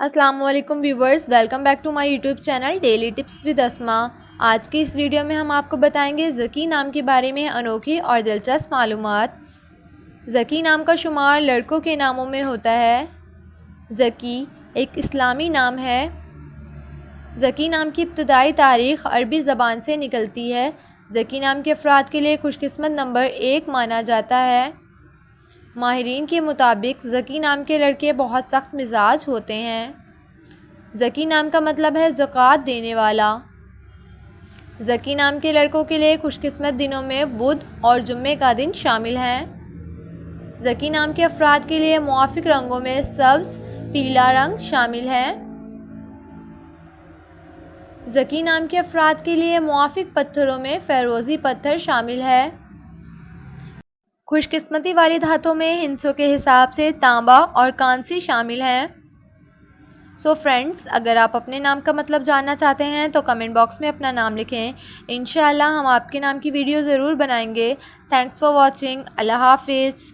अस्सलाम वालेकुम viewers, welcome back to my YouTube channel daily tips with Asma. आज की इस वीडियो में हम आपको बताएंगे ज़की नाम के बारे में अनोखी और दिलचस्प मालूमात। ज़की नाम का शुमार लड़कों के नामों में होता है। ज़की एक इस्लामी नाम है। ज़की नाम की इब्तदाई तारीख़ अरबी ज़बान से निकलती है। ज़की नाम के अफराद के लिए खुशकिस्मत नंबर 1 माना जाता है। माहिरीन के मुताबिक ज़की नाम के लड़के बहुत सख्त मिजाज होते हैं। ज़की नाम का मतलब है ज़कात देने वाला। ज़की नाम के लड़कों के लिए खुशकिस्मत दिनों में बुध और जुम्मे का दिन शामिल हैं। ज़की नाम के अफराद के लिए मुआफ़िक रंगों में सब्ज़, पीला रंग शामिल है। ज़की नाम के अफराद के लिए मुआफ़िक पत्थरों में फ़िरोज़ी पत्थर शामिल है। खुशकिस्मती वाली धातों में हिंसों के हिसाब से तांबा और कांसी शामिल हैं। सो फ्रेंड्स, अगर आप अपने नाम का मतलब जानना चाहते हैं तो कमेंट बॉक्स में अपना नाम लिखें। इंशाअल्लाह हम आपके नाम की वीडियो ज़रूर बनाएंगे। Thanks for watching. अल्लाह हाफिज़।